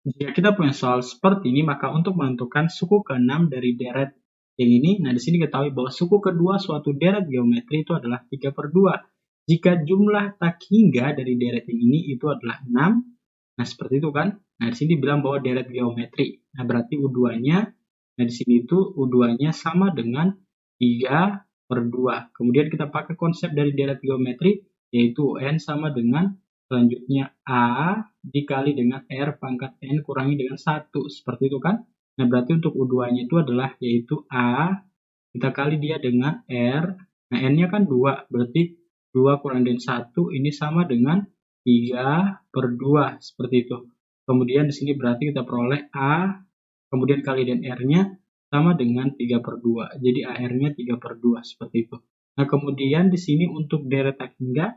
Jika kita punya soal seperti ini, maka untuk menentukan suku ke-6 dari deret yang ini, nah di sini ketahui bahwa suku kedua suatu deret geometri itu adalah 3/2. Jika jumlah tak hingga dari deret yang ini itu adalah 6, nah seperti itu kan. Nah di sini bilang bahwa deret geometri. Nah berarti U2-nya, nah di sini itu U2-nya sama dengan 3/2. Kemudian kita pakai konsep dari deret geometri, yaitu UN sama dengan selanjutnya A dikali dengan R pangkat N kurangi dengan 1. Seperti itu kan. Nah, berarti untuk U2-nya itu adalah yaitu A, kita kali dia dengan R. Nah, N-nya kan 2, berarti 2 kurang dengan 1, ini sama dengan 3/2. Seperti itu. Kemudian di sini berarti kita peroleh A, kemudian kali dengan R-nya sama dengan 3/2. Jadi AR-nya 3/2, seperti itu. Nah, kemudian di sini untuk deret tak hingga,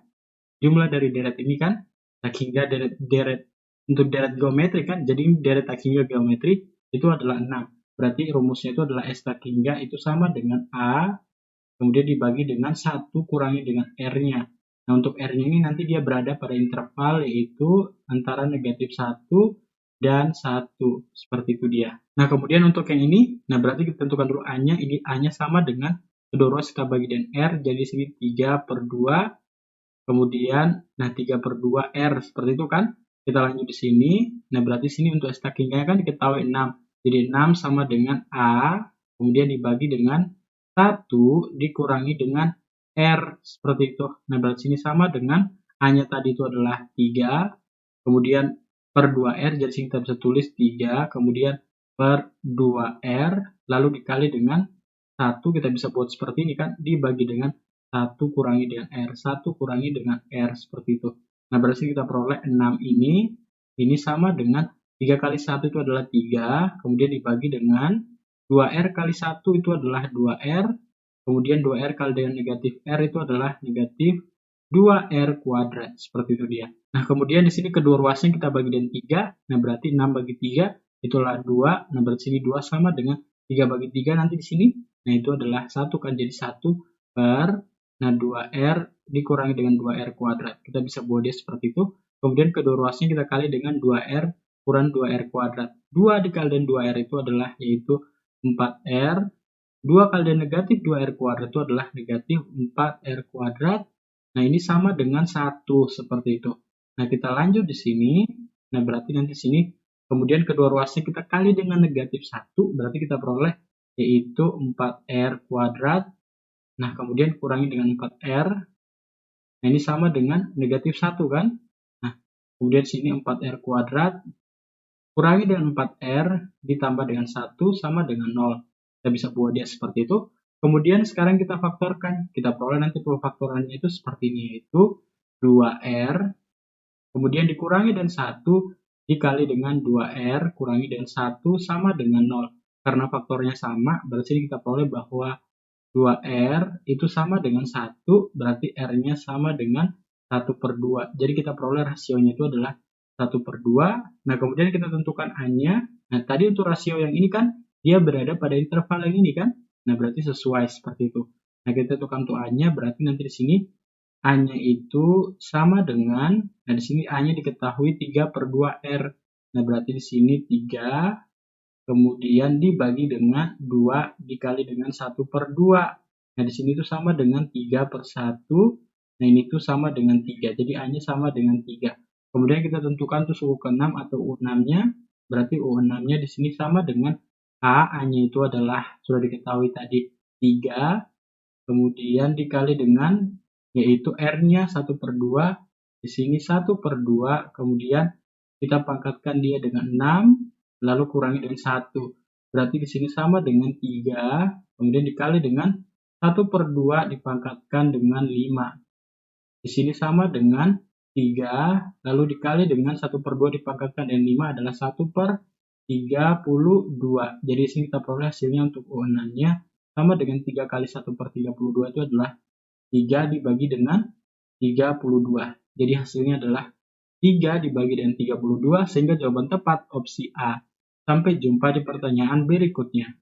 jumlah dari deret ini kan tak hingga deret untuk deret geometri kan, jadi deret tak hingga geometri itu adalah 6. Berarti rumusnya itu adalah S tak hingga itu sama dengan A kemudian dibagi dengan 1 kurangi dengan R-nya. Nah, untuk R-nya ini nanti dia berada pada interval yaitu antara -1 dan 1. Seperti itu dia. Nah, kemudian untuk yang ini, nah berarti kita tentukan dulu A-nya. Ini A-nya sama dengan kedua ruas kita bagi dengan R, jadi sini 3/2. Kemudian, nah 3/2 R, seperti itu kan. Kita lanjut di sini. Nah, berarti sini untuk S tak hingganya kan diketahui 6. Jadi 6 sama dengan A, kemudian dibagi dengan 1 dikurangi dengan R, seperti itu. Nah, berarti sini sama dengan A-nya tadi itu adalah 3, kemudian per 2R, jadi sini kita bisa tulis 3, kemudian per 2R, lalu dikali dengan 1, kita bisa buat seperti ini kan, dibagi dengan 1 kurangi dengan R, 1 kurangi dengan R, seperti itu. Nah, berarti kita peroleh 6 ini sama dengan 3 kali 1 itu adalah 3, kemudian dibagi dengan 2R kali 1 itu adalah 2R, kemudian 2R kali dengan negatif R itu adalah negatif 2R kuadrat, seperti itu dia. Nah, kemudian di sini kedua ruasnya kita bagi dengan 3, nah berarti 6 bagi 3 itulah 2, nah berarti sini 2 sama dengan 3 bagi 3 nanti di sini, nah itu adalah 1 kan, jadi 1 per, nah 2R dikurangi dengan 2R kuadrat. Kita bisa buat dia seperti itu. Kemudian kedua ruasnya kita kali dengan 2R kurang 2R kuadrat. 2 dikali dengan 2R itu adalah yaitu 4R. 2 kali dengan negatif 2R kuadrat itu adalah negatif 4R kuadrat. Nah, ini sama dengan 1, seperti itu. Nah, kita lanjut di sini. Nah, berarti nanti sini kemudian kedua ruasnya kita kali dengan negatif 1, berarti kita peroleh yaitu 4R kuadrat. Nah, kemudian kurangi dengan 4R. Nah, ini sama dengan negatif 1 kan? Nah, kemudian sini 4R kuadrat. Kurangi dengan 4R ditambah dengan 1 sama dengan 0. Kita bisa buat dia seperti itu. Kemudian sekarang kita faktorkan. Kita peroleh nanti pemfaktorannya itu seperti ini, yaitu 2R. Kemudian dikurangi dengan 1 dikali dengan 2R kurangi dengan 1 sama dengan 0. Karena faktornya sama, berarti kita peroleh bahwa 2R itu sama dengan 1, berarti R-nya sama dengan 1/2. Jadi kita peroleh rasionya itu adalah 1/2. Nah, kemudian kita tentukan A-nya. Nah, tadi untuk rasio yang ini kan, dia berada pada interval yang ini kan. Nah, berarti sesuai seperti itu. Nah, kita tentukan untuk A-nya, berarti nanti di sini A-nya itu sama dengan, nah di sini A-nya diketahui 3/2R. Nah, berarti di sini 3, kemudian dibagi dengan 2 dikali dengan 1/2. Nah, di sini itu sama dengan 3/1. Nah, ini tuh sama dengan 3. Jadi A-nya sama dengan 3. Kemudian kita tentukan tuh suku ke-6 atau U6-nya. Berarti U6-nya di sini sama dengan A-nya itu adalah sudah diketahui tadi 3. Kemudian dikali dengan yaitu R-nya 1/2. Di sini 1/2. Kemudian kita pangkatkan dia dengan 6. Lalu kurangi dengan 1. Berarti di sini sama dengan 3, kemudian dikali dengan 1/2 dipangkatkan dengan 5. Di sini sama dengan 3, lalu dikali dengan 1/2 dipangkatkan dengan 5 adalah 1/32. Jadi di sini kita peroleh hasilnya untuk U6-nya sama dengan 3 kali 1/32 itu adalah 3 dibagi dengan 32. Jadi hasilnya adalah 3 dibagi dengan 32, sehingga jawaban tepat opsi A. Sampai jumpa di pertanyaan berikutnya.